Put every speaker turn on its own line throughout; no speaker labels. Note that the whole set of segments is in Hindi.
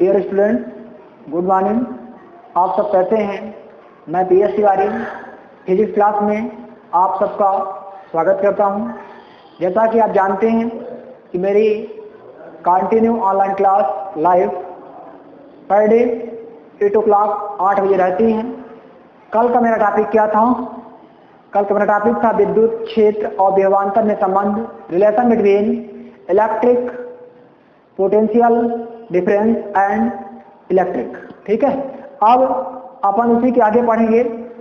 Dear student, good morning. आप सब कैसे हैं? मैं PS तिवारी फिजिक्स क्लास में आप सबका स्वागत करता हूं। जैसा कि आप जानते हैं कि मेरी continue online class live per day 8 o'clock 8 बजे रहती हैं। कल का मेरा टॉपिक क्या था? कल का मेरा टॉपिक था विद्युत क्षेत्र और विभवांतर में संबंध, relation between electric potential difference and electric. ठीक है, अब अपन उसी के आगे पढ़ेंगे।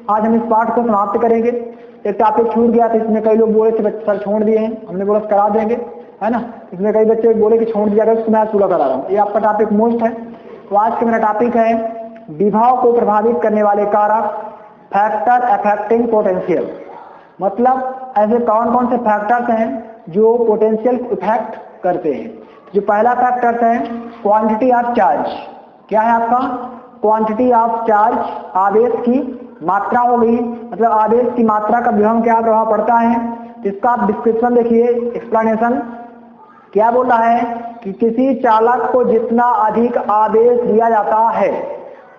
आज हम इस पाठ को समाप्त करेंगे। एक टॉपिक छूट गया था, इसमें कई लोग बोले थे सर छोड़ दिए हैं, हमने बोला करा देंगे, है ना। इसमें कई बच्चे बोले कि छोड़ दिया गया, उसको मैं पूरा करा रहा हूँ। ये आपका टॉपिक मोस्ट है। तो आज का मेरा टॉपिक है विभव को प्रभावित करने वाले कारक, फैक्टर अफेक्टिंग पोटेंशियल। मतलब ऐसे कौन कौन से फैक्टर्स हैं जो पोटेंशियल इफेक्ट करते हैं। जो पहला फैक्टर है क्वांटिटी ऑफ चार्ज। क्या है आपका? क्वांटिटी ऑफ चार्ज, आवेश की मात्रा हो गई। मतलब आवेश की मात्रा का विभव क्या प्रभाव पड़ता है। इसका आप डिस्क्रिप्शन देखिए, एक्सप्लेनेशन क्या बोल रहा है कि किसी चालक को जितना अधिक आवेश दिया जाता है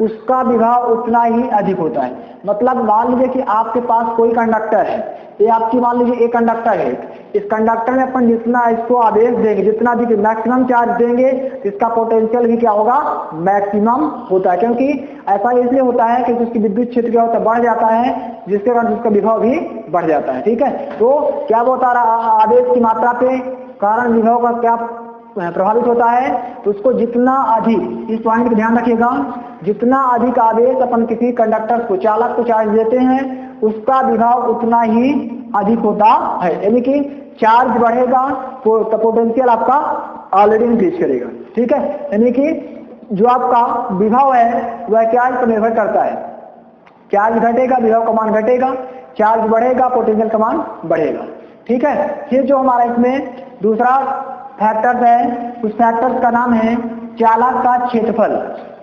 उसका विभव उतना ही अधिक होता है। मतलब मान लीजिए कि आपके पास कोई कंडक्टर है, ये आपकी मान लीजिए एक कंडक्टर है। इस कंडक्टर में अपन जितना इसको आवेश देंगे, जितना अधिक मैक्सिमम चार्ज देंगे, इसका पोटेंशियल भी क्या होगा? मैक्सिमम होता है। क्योंकि ऐसा इसलिए होता है कि उसकी विद्युत क्षेत्र क्या होता है? बढ़ जाता है, जिसके कारण उसका विभव भी बढ़ जाता है। ठीक है, तो क्या होता रहा? आवेश की मात्रा पे कारण विभव का क्या प्रभावित होता है। तो उसको जितना अधिक, इस पॉइंट को ध्यान रखिएगा, जितना अधिक आवेश अपन किसी कंडक्टर को, चालक को चार्ज देते हैं, उसका विभव उतना ही अधिक होता है। यानी कि चार्ज बढ़ेगा तो पोटेंशियल आपका ऑलरेडी इंक्रीज करेगा। ठीक है, यानी कि जो आपका विभव है वह चार्ज पर निर्भर करता है। चार्ज घटेगा, विभव का मान घटेगा, चार्ज बढ़ेगा, पोटेंशियल का मान बढ़ेगा। ठीक है, फिर जो हमारा इसमें दूसरा फैक्टर्स है, उस फैक्टर्स का नाम है चालक का क्षेत्रफल,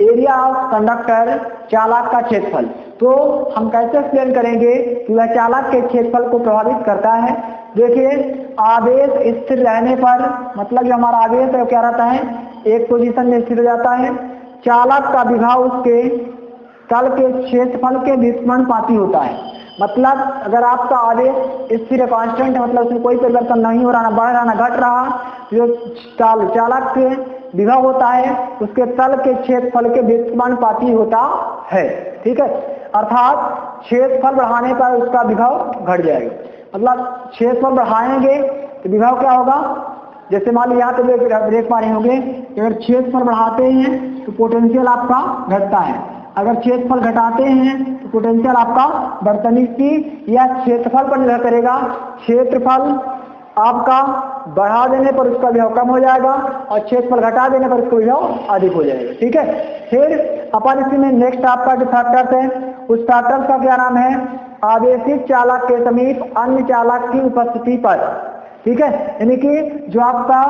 एरिया ऑफ कंडक्टर, चालक का क्षेत्रफल। तो हम कैसे एक्सप्लेन करेंगे कि वह चालक के क्षेत्रफल को प्रभावित करता है। देखिए, आवेश स्थिर रहने पर, मतलब जो हमारा आवेश है वो क्या रहता है? एक पोजीशन में स्थिर हो जाता है। चालक का विभव उसके तल के क्षेत्रफल के व्युत्क्रमानुपाती होता है। मतलब अगर आपका आवेश स्थिर कांस्टेंट है, मतलब उसमें कोई परिवर्तन नहीं हो रहा, ना बढ़ रहा ना घट रहा, जो चालक के विभव होता है उसके तल के क्षेत्रफल के व्युत्क्रमानुपाती होता है। ठीक है, अर्थात क्षेत्रफल बढ़ाने पर उसका विभव घट जाएगा। मतलब क्षेत्रफल बढ़ाएंगे तो विभव क्या होगा? जैसे मान लीजिए यहाँ पे देख पा रहे होंगे, अगर क्षेत्रफल बढ़ाते हैं तो पोटेंशियल आपका घटता है, अगर क्षेत्रफल घटाते हैं तो पोटेंशियल आपका बढ़ता है। की या क्षेत्रफल पर निर्भर करेगा। क्षेत्रफल आपका बढ़ा देने पर उसका विभव कम हो जाएगा और क्षेत्रफल घटा देने पर उसका विभव अधिक हो जाएगा। ठीक है, फिर अपन इसी में नेक्स्ट आपका जो फैक्टर्स है, उस फैक्टर्स का क्या नाम है? आवेशित चालक के समीप अन्य चालक की उपस्थिति पर। ठीक है, यानी कि जो आपका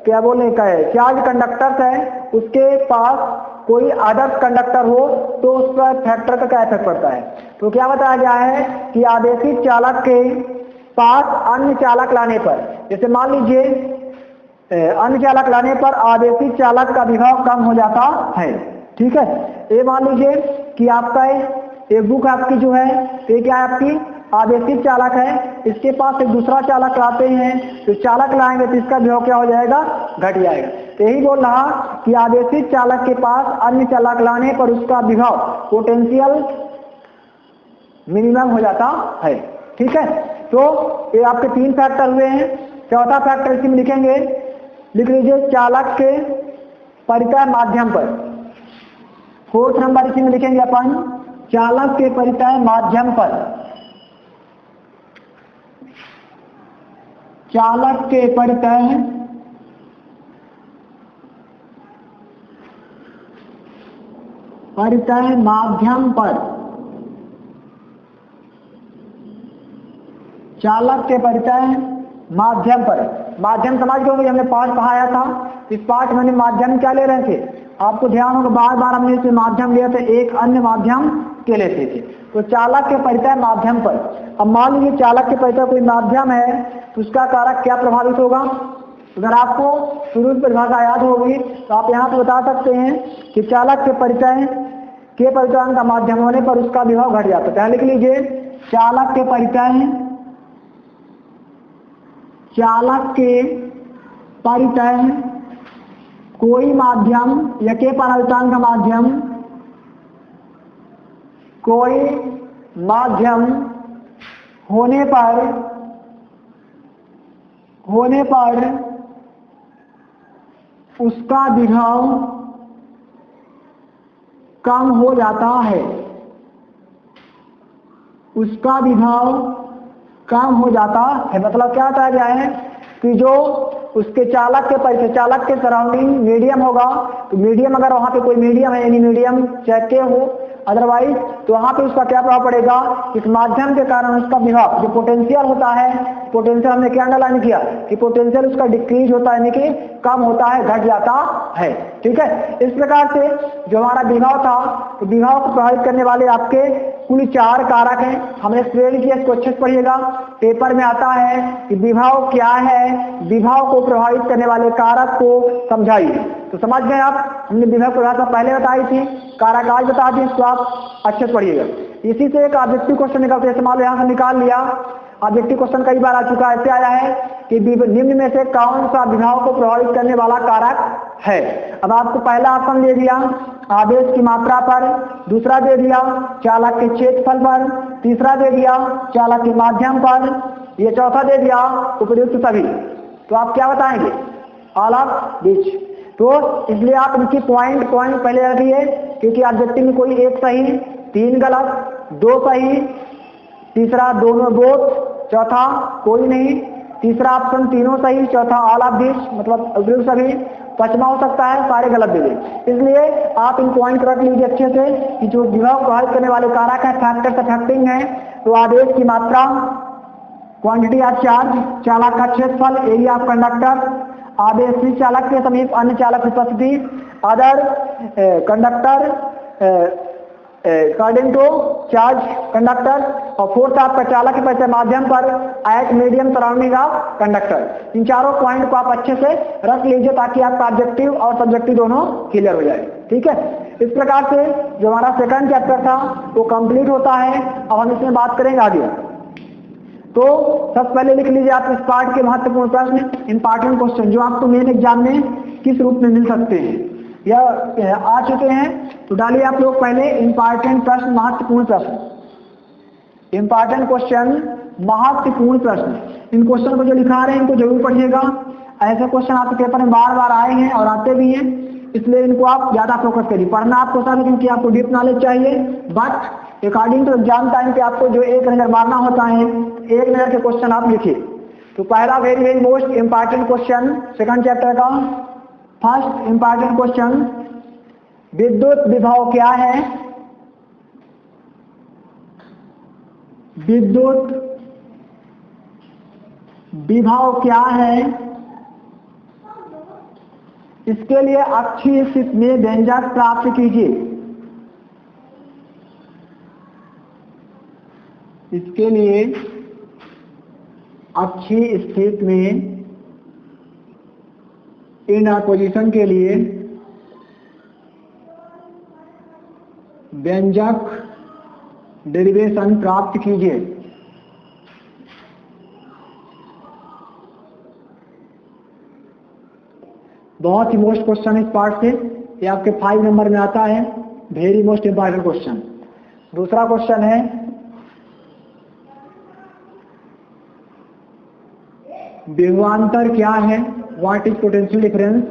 क्या बोलने का है, चार्ज कंडक्टर है, उसके पास कोई आदर्श कंडक्टर हो तो उस पर फैक्टर का क्या इफेक्ट पड़ता है। तो क्या बताया गया है कि आवेशित चालक के पास अन्य चालक लाने पर, जैसे मान लीजिए अन्य चालक लाने पर आवेशित चालक का विभव कम हो जाता है। ठीक है, ये मान लीजिए कि आपका एक बुक आपकी जो है, ये क्या है? आपकी आवेशित चालक है, इसके पास एक दूसरा चालक लाते हैं, तो चालक लाएंगे तो इसका विभव क्या हो जाएगा? घट जाएगा। तो यही बोल रहा कि आवेशित चालक के पास अन्य चालक लाने पर उसका विभव, पोटेंशियल मिनिमम हो जाता है। ठीक है, तो ये आपके 3 फैक्टर हुए हैं। चौथा फैक्टर इसी में लिखेंगे, लिख लीजिए चालक के परितः माध्यम पर। 4th नंबर इसी में लिखेंगे अपन, चालक के परितः माध्यम पर। चालक के परितः माध्यम पर, चालक के परितः माध्यम पर। माध्यम समझ गए, हमने पाठ पढ़ाया था। इस पाठ में माध्यम क्या ले रहे थे? आपको ध्यान होगा, बार बार हमने इसे माध्यम लिया था, एक अन्य माध्यम के लेते थे। तो चालक के परितः माध्यम पर। अब मान लीजिए चालक के परितः कोई माध्यम है तो उसका कारक क्या प्रभावित होगा? अगर आपको शुरू की परिभाषा याद होगी तो आप यहाँ पे बता सकते हैं कि चालक के परिचय के परिचालन का माध्यम होने पर उसका विभव घट जाता है। पहले लिख लीजिए, चालक के परिचय कोई माध्यम या के परिचालन का माध्यम, कोई माध्यम होने पर उसका विभव कम हो जाता है, उसका विभव कम हो जाता है। मतलब क्या कहा जाए कि जो उसके चालक के परिचय, चालक के सराउंडिंग मीडियम होगा, तो मीडियम अगर वहां पे कोई मीडियम है, यानी मीडियम चाहे के हो, अदरवाइज तो वहां पे उसका क्या प्रभाव पड़ेगा, इस माध्यम के कारण उसका विभव जो पोटेंशियल होता है, पोटेंशियल हमने क्या अंडरलाइन किया कि पोटेंशियल उसका डिक्रीज होता है, यानी कि कम होता है, घट जाता है। ठीक है, इस प्रकार से जो हमारा विभव था, तो विभव को प्रभावित करने वाले आपके कुल 4 कारक हैं। हमने एक्सप्लेन किया, इसको अच्छे से पढ़िएगा, पेपर में आता है कि विभव क्या है, विभव को प्रभावित करने वाले कारक को समझाइए। तो समझ गए आप, हमने विभव परिभाषा पहले बताई थी, कारक आज बता दी, इसको आप अच्छे से पढ़िएगा। इसी से एक ऑब्जेक्टिव क्वेश्चन निकलते हैं, मान लो यहाँ से निकाल लिया। ऑब्जेक्टिव क्वेश्चन कई बार आ चुका है, ऐसे आया है कि निम्न में से कौन सा विभव को प्रभावित करने वाला कारक है। अब आपको पहला ऑप्शन दे दिया आवेश की मात्रा पर, दूसरा दे दिया चालक के क्षेत्रफल पर, तीसरा दे दिया चालक के माध्यम पर, ये चौथा दे दिया उपयुक्त सभी। तो आप क्या बताएंगे, ऑल ऑफ दिस। तो इसलिए आप इनकी पॉइंट पहले रखिए, क्योंकि ऑब्जेक्टिव में कोई एक सही, 3 गलत, 2 सही, तीसरा दोनों बोथ, चौथा कोई नहीं, तीसरा ऑप्शन तीनों सही, चौथा ऑल ऑफ दिस मतलब उपयुक्त सभी, पांचवा हो सकता है सारे गलत दे दें। इसलिए आप इन पॉइंट रख लीजिए अच्छे से कि जो विभव प्रभावित करने वाले कारक है, फैक्टर्स अफेक्टिंग है, तो आवेश की मात्रा, क्वांटिटी ऑफ चार्ज, चालक का क्षेत्रफल, एरिया ऑफ कंडक्टर, आवेशी चालक के समीप अन्य चालक की उपस्थिति, other conductor according to charge conductor, और फोर्थ आपका चालक के परिचय माध्यम पर at medium surrounding of conductor. इन चारों पॉइंट को आप अच्छे से रख लीजिए ताकि आपका ऑब्जेक्टिव और सब्जेक्टिव दोनों क्लियर हो जाए। ठीक है, इस प्रकार से जो हमारा सेकंड चैप्टर था वो कंप्लीट होता है। अब हम इसमें बात करेंगे आगे। तो सबसे पहले लिख लीजिए आप इस पार्ट के महत्वपूर्ण प्रश्न, इंपॉर्टेंट क्वेश्चन जो आपको मेन एग्जाम में किस रूप में मिल सकते हैं या आ चुके हैं। तो डालिए आप लोग पहले इंपॉर्टेंट प्रश्न, महत्वपूर्ण प्रश्न, इंपॉर्टेंट क्वेश्चन, महत्वपूर्ण प्रश्न। इन क्वेश्चन को जो लिखा रहे हैं इनको जरूर पढ़िएगा। ऐसे क्वेश्चन आपके पेपर में बार बार आए हैं और आते भी हैं, इसलिए इनको आप ज्यादा फोकस करिए। पढ़ना आपको सब, क्योंकि आपको डीप नॉलेज चाहिए, but according to exam time पे आपको जो एक नजर मारना होता है, एक नजर के क्वेश्चन आप लिखिए। तो पहला very most important question second chapter का, फर्स्ट इंपॉर्टेंट क्वेश्चन, विद्युत विभव क्या है, विद्युत विभव क्या है, इसके लिए अक्षीय स्थिति में व्यंजक प्राप्त कीजिए। इसके लिए अक्षीय स्थिति में इन पोजीशन के लिए व्यंजक डेरिवेशन प्राप्त कीजिए। बहुत ही मोस्ट क्वेश्चन इस पार्ट से, ये आपके 5 नंबर में आता है, वेरी मोस्ट इंपॉर्टेंट क्वेश्चन। दूसरा क्वेश्चन है विभवांतर क्या है, व्हाट इज पोटेंशियल डिफरेंस।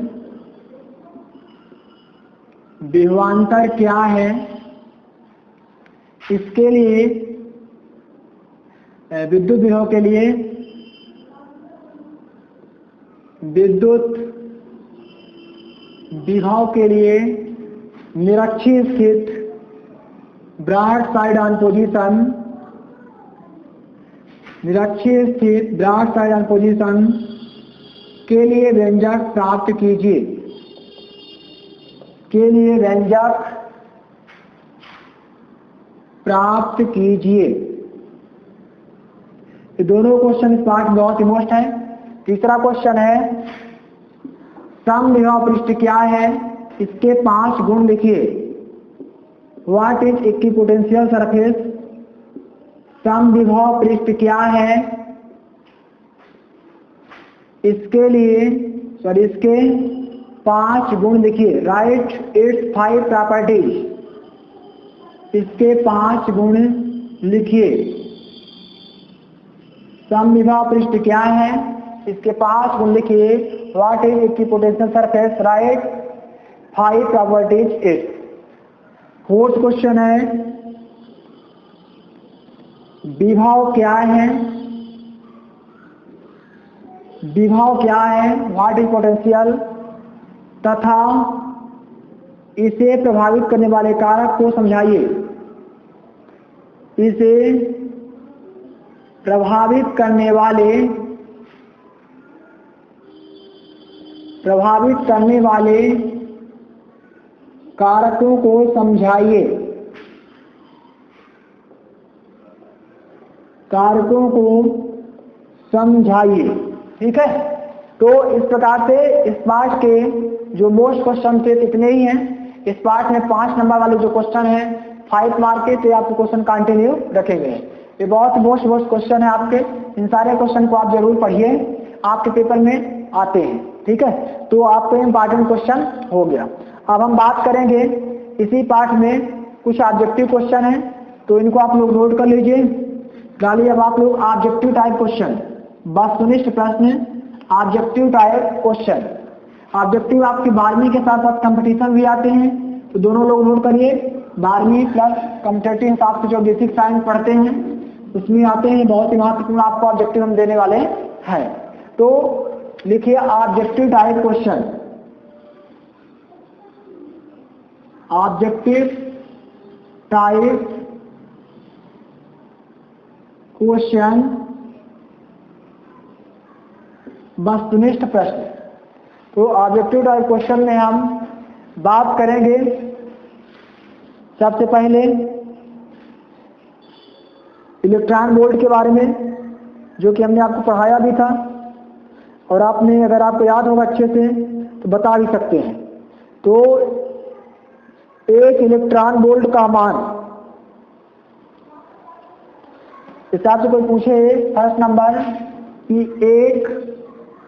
विभवांतर क्या है, इसके लिए विद्युत विभव के लिए विद्युत विभव के लिए निरक्षीय स्थित ब्रॉड साइड ऑन पोजीशन, निरक्षीय स्थित ब्रॉड साइड ऑन पोजीशन के लिए व्यंजक प्राप्त कीजिए, के लिए व्यंजक प्राप्त कीजिए। ये दोनों क्वेश्चन इस पार्ट में बहुत ही मोस्ट है। तीसरा क्वेश्चन है समविभव पृष्ठ क्या है, इसके 5 गुण लिखिए। व्हाट इज इक्विपोटेंशियल सरफेस, समविभव पृष्ठ क्या है, इसके 5 गुण लिखिए। राइट इट्स 5 प्रॉपर्टीज, इसके 5 गुण लिखिए। समविभव पृष्ठ क्या है, इसके 5 गुण लिखिए। What is equipotential surface, right 5 properties it. Fourth question है विभव क्या है, विभव क्या है, व्हाट इज पोटेंशियल, तथा इसे प्रभावित करने वाले कारक को समझाइए। इसे प्रभावित करने वाले कारकों को समझाइए, कारकों को समझाइए। ठीक है, तो इस प्रकार से इस पार्ट के जो मोस्ट क्वेश्चन थे इतने ही हैं। इस पार्ट में 5 नंबर वाले जो क्वेश्चन है 5 मार्क के, तो आपको क्वेश्चन कंटिन्यू रखेंगे। ये बहुत मोस्ट क्वेश्चन है आपके, इन सारे क्वेश्चन को आप जरूर पढ़िए, आपके पेपर में आते हैं। ठीक है, तो आपको इम्पोर्टेंट क्वेश्चन हो गया। अब हम बात करेंगे इसी पार्ट में कुछ ऑब्जेक्टिव क्वेश्चन है, तो इनको आप लोग नोट कर लीजिए। डालिए अब आप लोग ऑब्जेक्टिव टाइप क्वेश्चन, वस्तुनिष्ठ प्रश्न, ऑब्जेक्टिव टाइप क्वेश्चन। ऑब्जेक्टिव आपकी 12वीं के साथ साथ कंपटीशन भी आते हैं, तो दोनों लोग नोट करिए। 12वीं प्लस कॉम्पिटिटिव हिसाब से जो बेसिक साइंस पढ़ते हैं उसमें आते हैं, बहुत ही महत्वपूर्ण आपको ऑब्जेक्टिव हम देने वाले हैं। तो लिखिए objective type question, objective type question, वस्तुनिष्ठ प्रश्न। तो ऑब्जेक्टिव टाइप क्वेश्चन में हम बात करेंगे सबसे पहले इलेक्ट्रॉन वोल्ट के बारे में, जो कि हमने आपको पढ़ाया भी था और आपने अगर आपको याद होगा अच्छे से तो बता भी सकते हैं। तो एक इलेक्ट्रॉन वोल्ट का मान, हिसाब से कोई पूछे फर्स्ट नंबर कि एक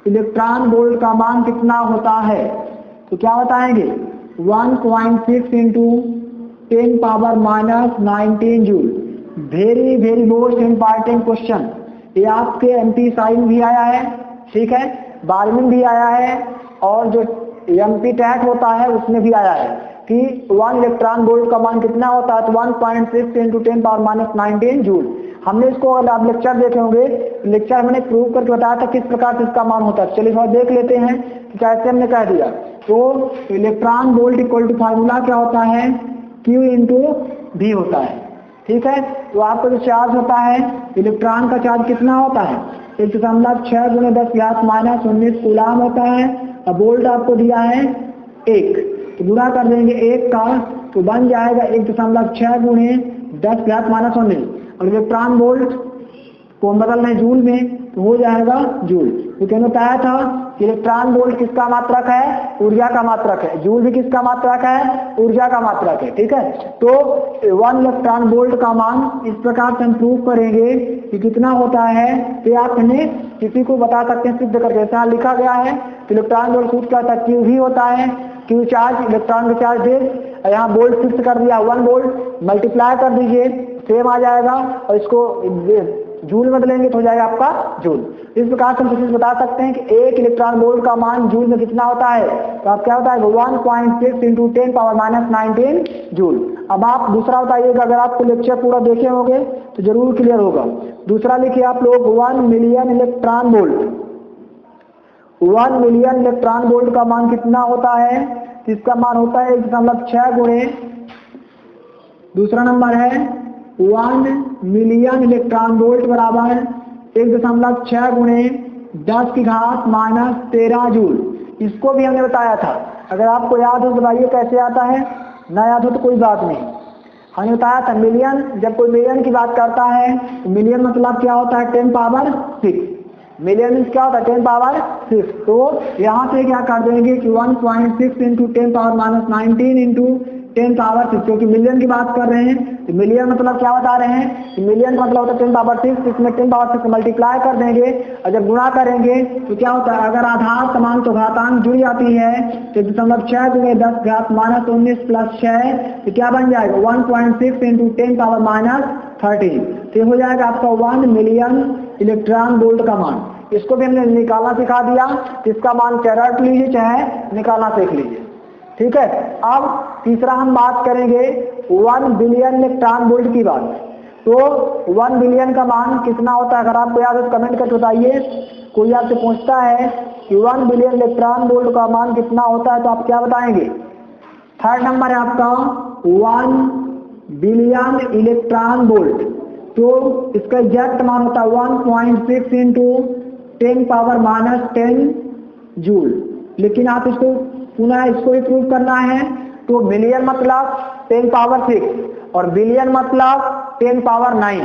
इलेक्ट्रॉन वोल्ट का मान कितना होता है, तो क्या बताएंगे 1.6 into 10 power minus 19 joule. Very very most important question, ये आपके एमपी साइन भी आया है, ठीक है, 12वीं भी आया है, और जो एमपी टैट होता है उसमें भी आया है कि 1 इलेक्ट्रॉन वोल्ट का मान कितना होता है, तो 1.6 इंटू 10 पावर माइनस 19 जूल। हमने इसको अगर आप लेक्चर देखे होंगे, लेक्चर मैंने प्रूव करके बताया था किस प्रकार से इसका मान होता है। चलिए थोड़ा देख लेते हैं कि कैसे हमने कह दिया। तो electron volt equal to formula क्या होता है, Q इंटू भी होता है। ठीक है, तो आपका जो चार्ज होता है, इलेक्ट्रॉन का चार्ज कितना होता है 1.6 गुणे 10 माइनस 19 कूलाम होता है। अब वोल्ट आपको दिया है 1, तो गुणा कर देंगे 1 का, तो बन जाएगा 1.6 गुणे 10 माइनस 19, और इलेक्ट्रॉन वोल्ट को बदलना है जूल में, तो हो जाएगा जूल। तो क्या बताया था कि इलेक्ट्रॉन वोल्ट किसका मात्रक है, ऊर्जा का मात्रक है। जूल भी किसका मात्रक है, ऊर्जा का मात्रक है। ठीक है, तो 1 इलेक्ट्रॉन वोल्ट का मान इस प्रकार से हम प्रूव करेंगे कि कितना होता है, तो आपने किसी को बता सकते हैं सिद्ध करके। जैसा लिखा गया है इलेक्ट्रॉन वोल्ट सूत्र क्या होता है, Q भी होता है, Q चार्ज इलेक्ट्रॉन का चार्ज है, यहाँ वोल्ट फिक्स कर दिया 1 वोल्ट, मल्टीप्लाई कर दीजिए सेम आ जाएगा, और इसको जूल में बदलेंगे तो हो जाएगा आपका जूल। इस प्रकार से हम कुछ बता सकते हैं कि 1 इलेक्ट्रॉन वोल्ट का मान जूल में कितना होता है, तो आप क्या होता है 1.6 इंटू 10 पावर माइनस 19 जूल। अब आप दूसरा बताइएगा, अगर आपको लेक्चर पूरा देखे होंगे तो जरूर क्लियर होगा। दूसरा लिखिए आप लोग 1 million electron volt. 1 million electron volt का मान कितना होता है, इसका मान होता है 1.6 गुणे, दूसरा नंबर है 1 मिलियन इलेक्ट्रॉन वोल्ट बराबर 1.6 गुणे 10 की घात माइनस 13 जूल। इसको भी हमने बताया था, अगर आपको याद हो तो बताइए कैसे आता है, ना याद हो तो कोई बात नहीं। हमने बताया था मिलियन, जब कोई मिलियन की बात करता है तो मिलियन मतलब क्या होता है 10 पावर 6, मिलियन मीन्स क्या होता है 10 पावर 6। तो यहाँ से क्या कर देंगे कि 1.6 into 10 power minus 19 into 10 power 6, क्योंकि मिलियन की बात कर रहे हैं तो मिलियन मतलब क्या बता रहे हैं कि मिलियन का मतलब होता है 10 पावर 6, इसमें 10 पावर 6 मल्टीप्लाई कर देंगे और जब गुणा करेंगे तो क्या होता है, अगर आधार समान तो घातांक जुड़ जाती है तो 0.6 गुणे 10 घात माइनस 19 प्लस 6 तो क्या बन जाएगा 1.6 इंटू 10 पावर माइनस 13। तो हो जाएगा आपका 1 मिलियन इलेक्ट्रॉन वोल्ट का मान। इसको भी हमने निकालना सिखा दिया, इसका मान चाहे रट लीजिए चाहे निकालना सीख लीजिए, ठीक है। अब तीसरा हम बात करेंगे 1 बिलियन इलेक्ट्रॉन वोल्ट की बात। तो 1 बिलियन का मान कितना होता है, अगर आपको याद है तो कमेंट करके बताइए। कोई आपसे पूछता है कि 1 बिलियन इलेक्ट्रॉन वोल्ट का मान कितना होता है तो आप क्या बताएंगे? थर्ड नंबर है आपका 1 बिलियन इलेक्ट्रॉन वोल्ट। तो इसका एग्जैक्ट मान होता है 1.6 इंटू 10 पावर माइनस 10 जूल। लेकिन आप इसको पुनः इसको भी प्रूव करना है तो मिलियन मतलब 10 पावर 6 और बिलियन मतलब 10 पावर 9।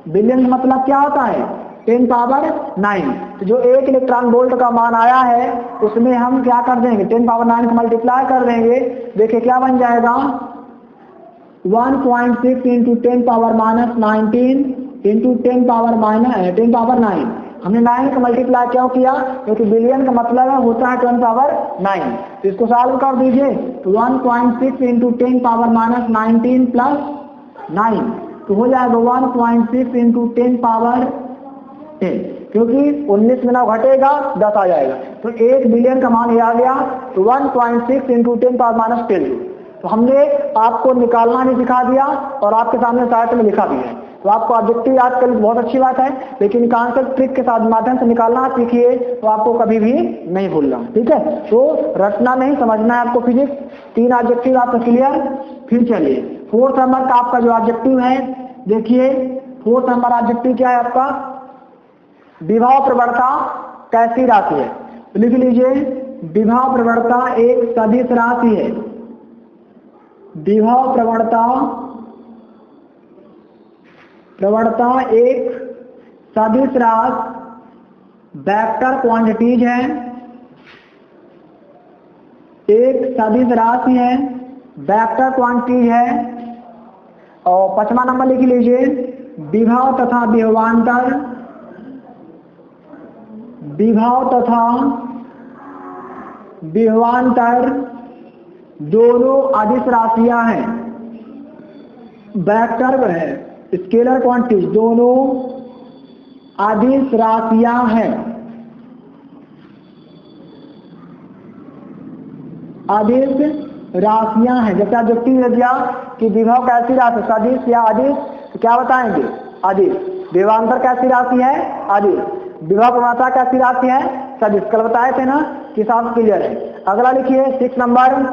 बिलियन मतलब क्या होता है 10 पावर 9। तो जो 1 इलेक्ट्रॉन वोल्ट का मान आया है उसमें हम क्या कर देंगे 10 पावर 9 को मल्टीप्लाई कर देंगे। देखिए क्या बन जाएगा 1.6 into 10 power minus 19 into 10 power 9। हमने 9 का मल्टीप्लाई क्यों किया, क्योंकि बिलियन का मतलब होता है 10 पावर 9। तो इसको सॉल्व कर दीजिए तो 1.6 इंटू 10 पावर माइनस 19 प्लस 9 तो हो जाएगा 1.6 इंटू 10 पावर 10, क्योंकि 19 में ना घटेगा 10 आ जाएगा। तो 1 बिलियन का मान ये आ गया तो 1.6 इंटू 10 पावर माइनस 10। तो हमने आपको निकालना नहीं सिखा दिया और आपके सामने साइड में लिखा भी है। तो आपको ऑब्जेक्टिव याद कर बहुत अच्छी बात है, लेकिन कॉन्सेप्ट ट्रिक के साथ माध्यम से निकालना सीखिए तो आपको कभी भी नहीं भूलना, ठीक है। तो रटना नहीं, समझना है आपको फिजिक्स। 3 ऑब्जेक्टिव आपका क्लियर। फिर चलिए 4th नंबर का आपका जो ऑब्जेक्टिव है, देखिए 4th नंबर ऑब्जेक्टिव क्या है आपका, विभव प्रवणता कैसी राशि है। तो लिख लीजिए विभव प्रवणता एक सदिश राशि है। विभव प्रवणता एक सदिश राशि वेक्टर क्वांटिटीज है, एक सदिश राशि है, वेक्टर क्वांटिटी है। और 5वां नंबर लिख लीजिए विभव तथा विभवांतर, विभव तथा विभवांतर दोनों अदिश राशियां हैं। वेक्टर है स्केलर क्वांटिटीज दोनों अदिश राशियां हैं, अदिश राशियां हैं। जैसे ऑब्जेक्टिव दे दिया कि विभव कैसी राशि सदिश या अदिश, तो क्या बताएंगे अदिश। विभवांतर कैसी राशि है अदिश। विभव प्रवणता कैसी राशि है सदिश। कल बताए थे ना कि साफ क्लियर है। अगला लिखिए 6 नंबर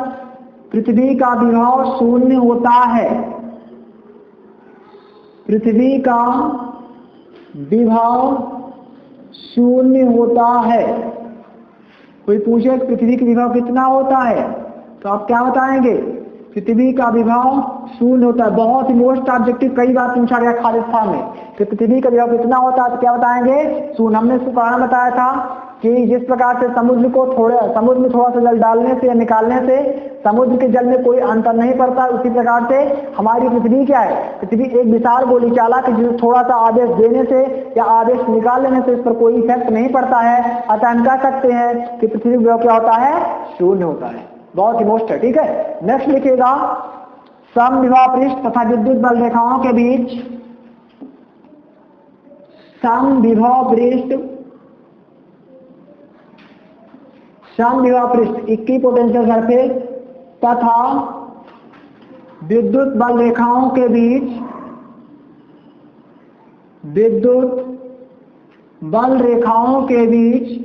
पृथ्वी का विभव शून्य होता है। पृथ्वी का विभव शून्य होता है। कोई पूछे पृथ्वी का विभव कितना होता है तो आप क्या बताएंगे पृथ्वी का विभव शून्य होता है। बहुत ही मोस्ट ऑब्जेक्टिव कई बार पूछा गया खालिद स्थान में कि पृथ्वी का विभव कितना होता है तो क्या बताएंगे शून्य। हमने इसको कारण बताया था कि जिस प्रकार से समुद्र में थोड़ा सा जल डालने से या निकालने से समुद्र के जल में कोई अंतर नहीं पड़ता, उसी प्रकार से हमारी पृथ्वी क्या है, पृथ्वी एक विशाल गोली चालक है जिसे थोड़ा सा आदेश देने से या आदेश निकाल लेने से इस पर कोई इफेक्ट नहीं पड़ता है। अतः हम कह सकते हैं कि पृथ्वी का विभव क्या होता है शून्य होता है। बहुत ही मोस्ट है, ठीक है। नेक्स्ट लिखिएगा समविभव पृष्ठ तथा विद्युत बल रेखाओं के बीच, समविभव पृष्ठ इक्विपोटेंशियल सरफेस तथा विद्युत बल रेखाओं के बीच, विद्युत बल रेखाओं के बीच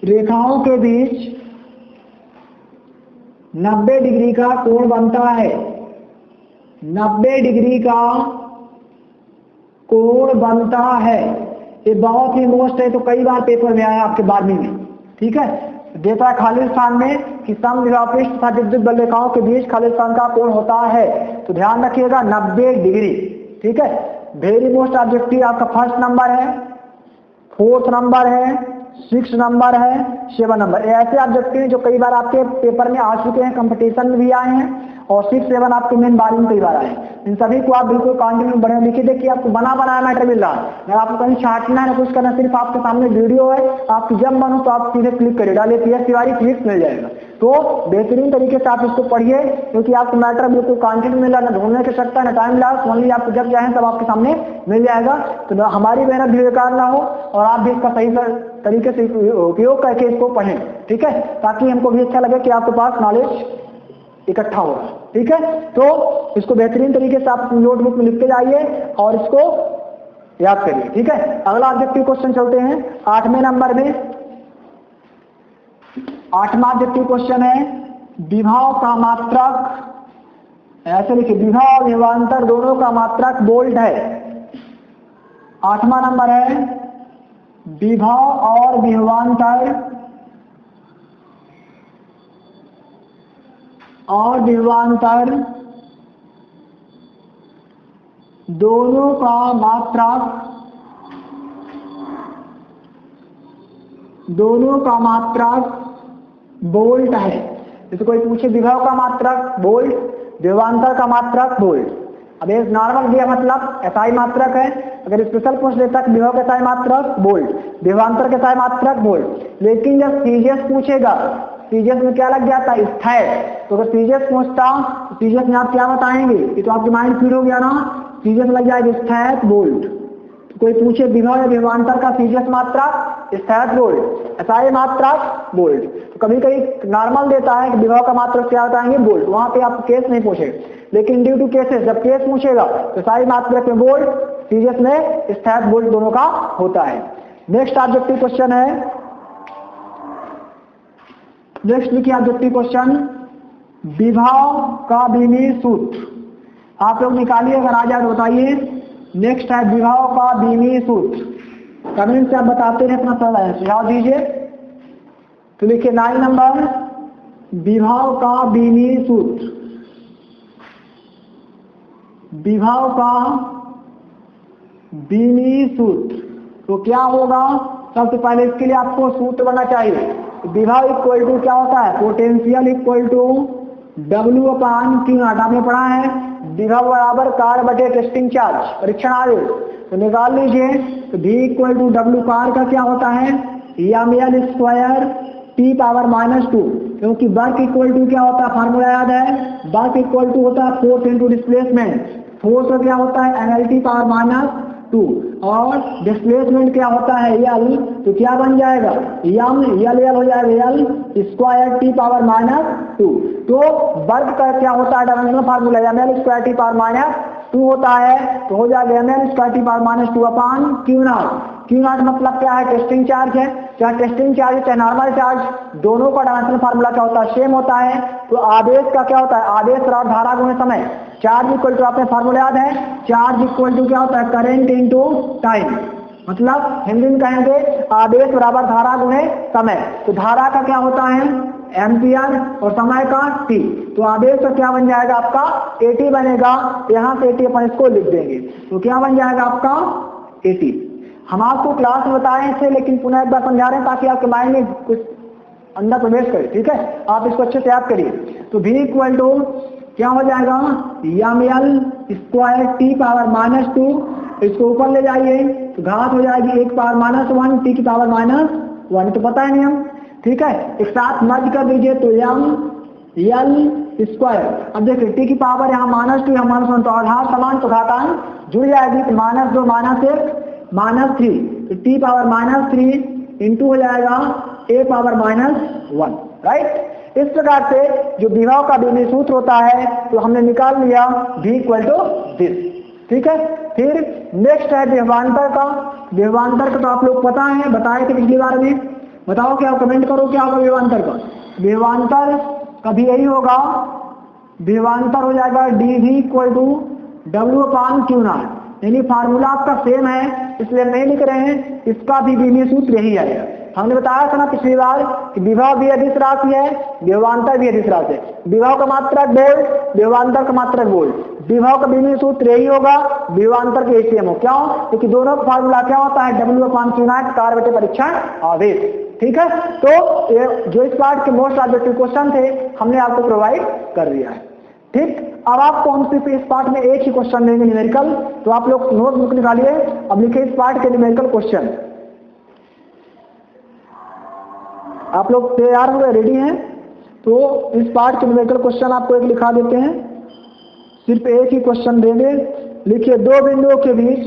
रेखाओं के बीच 90 डिग्री का कोण बनता है। 90 डिग्री का कोण बनता है। ये बहुत ही मोस्ट है, तो कई बार पेपर में आया आपके 12वीं में, ठीक है। देता है खाली स्थान में कि समविभव पृष्ठ तथा विद्युत बल रेखाओं के बीच खाली स्थान का कोण होता है। तो ध्यान रखिएगा 90 डिग्री, ठीक है। वेरी मोस्ट ऑब्जेक्टिव आपका फर्स्ट नंबर है, फोर्थ नंबर है, 6 नंबर है, 7 नंबर। ऐसे ऑब्जेक्टिव जो कई बार आपके पेपर में आ चुके हैं, कंपटीशन में भी आए हैं, और 6, 7 आपके मेन बारी में कई बार आए हैं। इन सभी को आप बिल्कुल कंटिन्यू बने लिखिए। देखिए आपको बना बनाया मैटर मिल रहा है, अगर आपको कहीं छाटना है कुछ करना, सिर्फ आपके सामने वीडियो है, आपकी जब मन हो तो आप सीधे क्लिक करिए, डालिए PS तिवारी, क्लिक मिल जाएगा। तो बेहतरीन तरीके से आप इसको पढ़िए, क्योंकि आपको मैटर बिल्कुल कंटिन्यू मिल रहा है, ना ढूंढने की सकता है, ना टाइम लॉस, ओनली आपको जब चाहें तब आपके सामने मिल जाएगा। तो हमारी मेहनत भी बेकार ना हो और आप भी इसका सही तरीके से उपयोग करके इसको पढ़ें, ठीक है, ताकि हमको भी अच्छा लगे कि आपके पास नॉलेज इकट्ठा हो रहा है, ठीक है। तो इसको बेहतरीन तरीके से आप नोटबुक में लिख के जाइए और इसको याद करिए, ठीक है। अगला ऑब्जेक्टिव क्वेश्चन चलते हैं 8वें नंबर में। 8वां ऑब्जेक्टिव क्वेश्चन है विभव का मात्रक, ऐसे लिखिए, विभव और विभवांतर दोनों का मात्रक बोल्ड है। 8वां नंबर है विभव और विभवांतर दोनों का मात्रक बोल्ट है। जैसे कोई पूछे विभव का मात्रक बोल्ट, विभवांतर का मात्रक बोल्ट। अब ये नॉर्मल दिया मतलब एसआई मात्रक है, अगर स्पेशल पूछ लेता है विभव के एसआई मात्रक बोल्ट, विभवांतर के एसआई मात्रक बोल्ट। लेकिन जब सीजीएस पूछेगा, सीजीएस में क्या लग जाता है, स्थायी। तो अगर सीजीएस पूछता तो सीजीएस में आप क्या बताएंगे, ये तो आपके माइंड फीड हो गया ना, सीजीएस में लग जाएगा स्थायी बोल्ट। तो कोई पूछे विभव या विभवांतर का सीजीएस मात्रक स्थायी बोल्ट, एसआई मात्रक बोल्ट। तो कभी कभी नॉर्मल देता है कि विभव का मात्रक क्या बताएंगे, बोल्ट, वहां पे आप केस नहीं पूछेगा। लेकिन ड्यू टू केसेस जब केस पूछेगा तो एसआई मात्रक में बोल्ट, सीजीएस में स्थायी बोल्ट दोनों का होता है। नेक्स्ट ऑब्जेक्टिव क्वेश्चन है, नेक्स्ट लिखिए ऑब्जेक्टिव क्वेश्चन विभव का बीमीय सूत्र। आप लोग निकालिए, अगर आ जाए तो बताइए। नेक्स्ट है विभव का बीमीय सूत्र। कमेंट से आप बताते हैं, अपना सुझाव दीजिए। तो लिखिए 9 नंबर विभव का बीमीय सूत्र। विभव का बीमीय सूत्र तो क्या होगा, सबसे पहले इसके लिए आपको सूत्र बनना चाहिए। विभव इक्वल टू क्या होता है, पोटेंशियल इक्वल टू W/Q0। आपने पढ़ा है विभव बराबर कार बटे टेस्टिंग चार्ज, परीक्षण आवेश। तो निकाल लीजिए। तो V इक्वल टू W कार का क्या होता है, ml स्क्वायर T⁻⁻²। क्योंकि वर्क इक्वल टू क्या होता है, फार्मूला याद है, वर्क इक्वल टू होता है फोर्स इंटू डिस्प्लेसमेंट। फोर्स का क्या होता है NL⁻², और डिस्प्लेसमेंट क्या होता है L। तो क्या बन जाएगा L हो जाएगा L स्क्वायर T⁻²। तो वर्क का क्या होता है, dimensional formula ml square T⁻² होता है। तो हो जाएगा ml स्क्वायर T⁻²/Q0। Q0 मतलब क्या है, टेस्टिंग चार्ज है। चाहे टेस्टिंग चार्ज चाहे नॉर्मल चार्ज, दोनों का डायमेंशनल फार्मूला क्या होता है, सेम होता है। तो आवेश का क्या होता है, आवेश और धारा गुणे समय। चार्ज इक्वल टू आपने फार्मूला याद है, चार्ज इक्वल टू क्या होता है, करंट इनटू टाइम। मतलब हिंदी में कहेंगे आवेश बराबर धारा गुणे समय। तो धारा का क्या होता है एम्पियर और समय का T। तो आवेश का क्या बन जाएगा आपका AT बनेगा। यहाँ से AT अपन इसको लिख देंगे। तो क्या बन जाएगा आपका AT। हम आपको क्लास में बताए थे, लेकिन पुनः एक बार समझा रहे हैं ताकि आपके माइंड में कुछ अंदर प्रवेश करे, ठीक है। आप इसको अच्छे से याद करिए। तो V इक्वल टू क्या हो जाएगा ml स्क्वायर T⁻²। इसको ऊपर ले जाइए तो घात हो जाएगी 1⁻⁻1 T⁻⁻1। तो पता है नहीं हम, ठीक है। एक साथ मर्ज कर दीजिए तो ml स्क्वायर। अब देखिए T की पावर यहाँ -2 यहाँ -1, तो आधार समान तो घातांक जुड़ जाएगी। तो -2 -1 -3, तो T⁻³ इंटू हो जाएगा A⁻−1, राइट। इस प्रकार से जो विभव का बीमीय सूत्र होता है तो हमने निकाल लिया V इक्वल टू दिस, ठीक है। फिर नेक्स्ट है विभवांतर का। विभवांतर का तो आप लोग पता है, बताए थे पिछली बार में। बताओ क्या, कमेंट करो क्या होगा विभवांतर का। विभवांतर का भी यही होगा, विभवांतर हो जाएगा dV इक्वल टू W/Q0। यानी फार्मूला आपका सेम है, इसलिए नहीं लिख रहे हैं, इसका भी बीमीय सूत्र यही आएगा। हमने बताया था ना पिछली बार कि विभव भी अदिश राशि है, विभवांतर भी अदिश राशि है। विभव का मात्रक वोल्ट, विभवांतर का मात्रक वोल्ट। विभव का बीजगणित सूत्र यही होगा, विभवांतर के एचसीएम हो। क्यों? क्योंकि दोनों का फार्मूला क्या होता है, W/Q0 कार्य बटे परीक्षण आवेश। ठीक है, तो ये जो इस पार्ट के मोस्ट ऑब्जेक्टिव क्वेश्चन थे हमने आपको प्रोवाइड कर दिया है। ठीक, अब आपको हम सिर्फ इस पार्ट में एक ही क्वेश्चन देंगे न्यूमेरिकल, तो आप लोग नोटबुक निकालिए, अब लिखिए इस पार्ट के न्यूमेरिकल क्वेश्चन। आप लोग तैयार हुए, रेडी हैं? तो इस पार्ट के न्यूमेरिकल क्वेश्चन आपको एक लिखा देते हैं, सिर्फ एक ही क्वेश्चन देंगे। लिखिए, दो बिंदुओं के बीच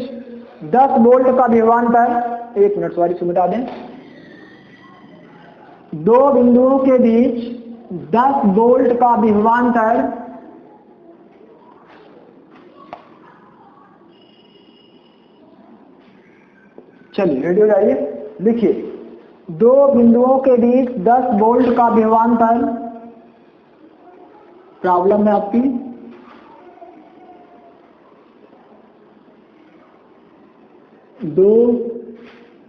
10 वोल्ट का विभवांतर, एक मिनट सॉरी से मिटा दें, दो बिंदुओं के बीच 10 वोल्ट का विभवांतर चलिए रेडी हो जाइए। लिखिए, दो बिंदुओं के बीच 10 वोल्ट का विभवांतर, प्रॉब्लम है आपकी, दो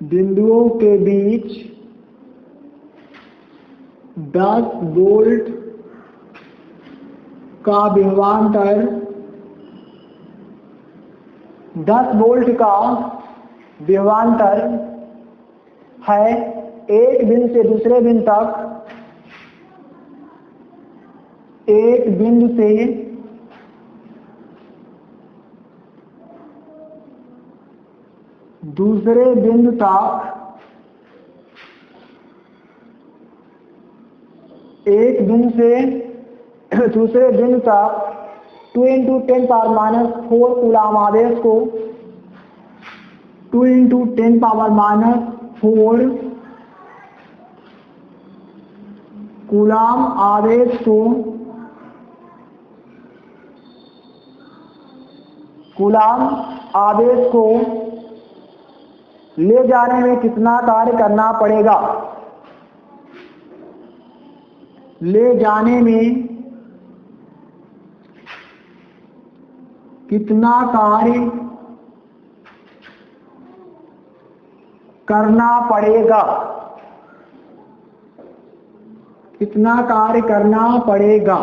बिंदुओं के बीच 10 वोल्ट का विभवांतर, 10 वोल्ट का विभवांतर है एक बिंदु से दूसरे बिंदु तक, एक बिंदु से दूसरे बिंदु तक, एक बिंदु से दूसरे बिंदु तक 2 × 10⁻⁴ कूलाम आवेश को, 2 × 10⁻⁴ कूलाम आवेश को, कूलाम आवेश को ले जाने में कितना कार्य करना पड़ेगा, ले जाने में कितना कार्य करना पड़ेगा, कितना कार्य करना पड़ेगा।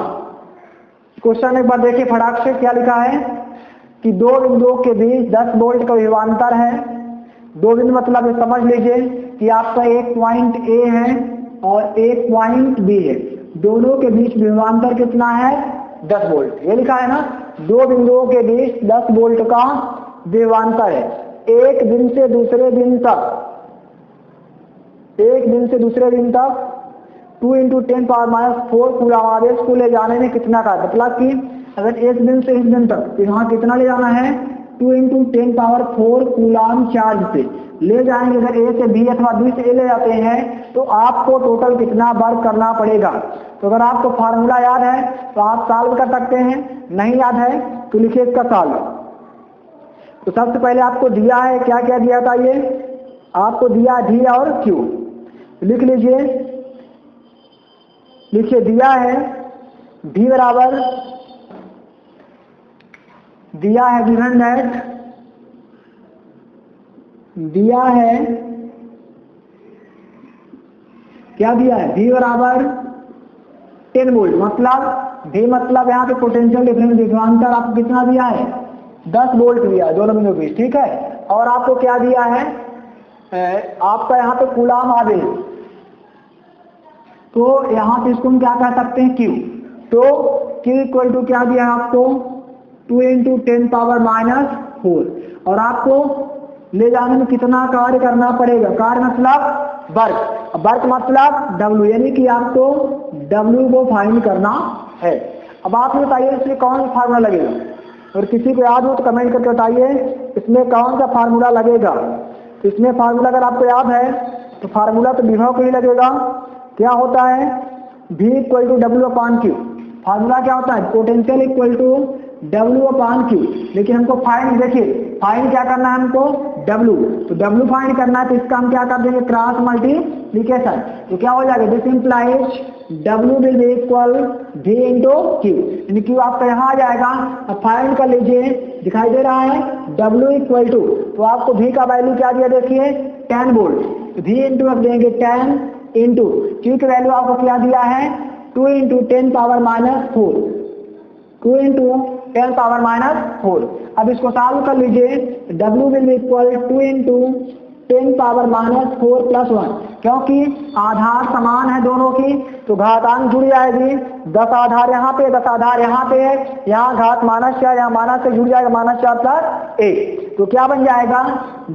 क्वेश्चन एक बार देखिए फटाक से, क्या लिखा है कि दो बिंदुओं के बीच 10 वोल्ट का विभवांतर है। दो बिंदु मतलब ये समझ लीजिए कि आपका एक पॉइंट ए है और एक पॉइंट बी है, दोनों के बीच विभवांतर कितना है, 10 वोल्ट। ये लिखा है ना, दो बिंदुओं के बीच 10 वोल्ट का विभवांतर है, एक बिंदु से दूसरे बिंदु तक, एक बिंदु से दूसरे बिंदु तक 2 × 10⁻⁴ कूलाम आवेश को ले जाने में कितना का, मतलब कि अगर एक बिंदु से इस बिंदु तक, तो यहाँ कितना ले जाना है, 2 × 10⁴ कूलाम चार्ज से ले जाएंगे। अगर ए से बी अथवा बी से ए ले जाते हैं तो आपको टोटल कितना वर्क करना पड़ेगा। तो अगर आपको फार्मूला याद है तो आप सॉल्व कर सकते हैं, नहीं याद है तो लिखिए इसका सॉल्व। तो सबसे पहले आपको दिया है, क्या क्या दिया था, ये आपको दिया डी और क्यू, लिख लीजिए। लिखिए, दिया है डी बराबर, दिया है गिवन दैट, दिया है, क्या दिया है, V बराबर 10 वोल्ट, मतलब V मतलब यहाँ पे पोटेंशियल डिफरेंस विभवांतर आपको कितना दिया है, 10 वोल्ट दिया है दोनों बिंदुओं के बीच। ठीक है, और आपको क्या दिया है, आपका यहाँ पे कूलाम आवेश, तो यहाँ पे इसको हम क्या कह सकते हैं, Q। तो Q इक्वल टू क्या दिया है आपको, 2 × 10⁻⁴, और आपको ले जाने में कितना कार्य करना पड़ेगा, कार्य मतलब वर्क, वर्क मतलब W, यानी कि आपको W को फाइंड करना है। अब आप बताइए इसमें कौन सा फार्मूला लगेगा, और किसी को याद हो तो कमेंट करके बताइए इसमें कौन सा फार्मूला लगेगा। इसमें फार्मूला अगर आपको याद है तो फार्मूला तो विभव को ही लगेगा। क्या होता है, V = W/Q, फार्मूला क्या होता है, पोटेंशियल इक्वल टू W/Q। लेकिन हमको फाइंड, देखिए फाइंड क्या करना है, हमको W, तो W फाइंड करना है तो इसका हम क्या कर देंगे, क्रॉस मल्टीप्लिकेशन। तो क्या हो जाएगा, this implies W will be equal V into Q, यानी Q आपका यहाँ आ जाएगा। अब फाइंड कर लीजिए, दिखाई दे रहा है W इक्वल टू, तो आपको V का वैल्यू क्या दिया देखिए 10 वोल्ट, तो V इंटू रख देंगे 10 इंटू Q की वैल्यू आपको क्या दिया है 2 into 10 power minus 4, 2 into 10 power minus 4। अब इसको सॉल्व कर लीजिए, W will be equal 2 into 10 power minus 4 plus 1, क्योंकि आधार समान है दोनों की तो घातांक जुड़ जाएगी। 10 आधार यहाँ पे, 10 आधार यहाँ पे है, यहाँ घात -4, यहाँ माइनस से जुड़ जाएगा -4 प्लस 1, तो क्या बन जाएगा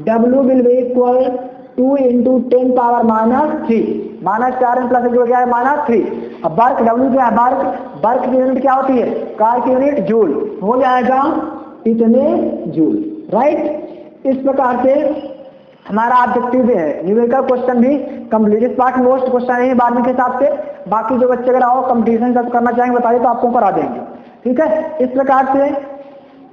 W will be equal 2 into 10 power -3, -4 में प्लस जुड़ गया है -3। अब वर्क W क्या है, वर्क की यूनिट क्या होती है, कार्य की यूनिट जूल, हो जाएगा इतने जूल, राइट। इस प्रकार से हमारा ऑब्जेक्टिव है न्यूमेरिकल क्वेश्चन भी कंप्लीट। इस पार्ट मोस्ट क्वेश्चन है बाद के हिसाब से, बाकी जो बच्चे अगर आओ कंपटीशन सब करना चाहेंगे बताइए तो आपको करा देंगे, ठीक है। इस प्रकार से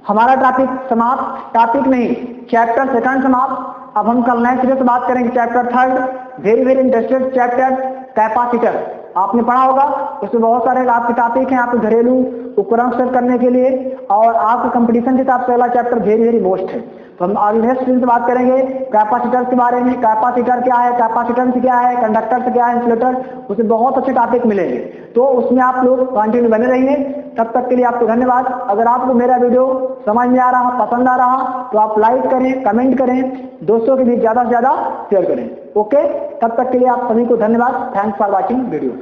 हमारा टॉपिक समाप्त, टॉपिक नहीं चैप्टर सेकंड समाप्त। अब हम कल नए सिरे से बात करेंगे chapter third, very interested chapter capacitor. आपने पढ़ा होगा, उसमें बहुत सारे आपके टॉपिक हैं आपके घरेलू उपकरण सेट करने के लिए, और आपके कंपटीशन के हिसाब से पहला चैप्टर वेरी मोस्ट है। तो हम आगे नेक्स्ट दिन से बात करेंगे कैपेसिटर के बारे में, कैपेसिटर क्या है, कैपेसिटेंस क्या है, कंडक्टर क्या है, इंसुलेटर, उसमें बहुत अच्छे टॉपिक मिलेंगे, तो उसमें आप लोग कंटिन्यू बने रहिए। तब तक के लिए आपको धन्यवाद। अगर आपको मेरा वीडियो समझ में आ रहा, पसंद आ रहा तो आप लाइक करें, कमेंट करें, दोस्तों के बीच ज्यादा से ज्यादा शेयर करें। ओके, तब तक के लिए आप सभी को धन्यवाद। Thanks for watching video.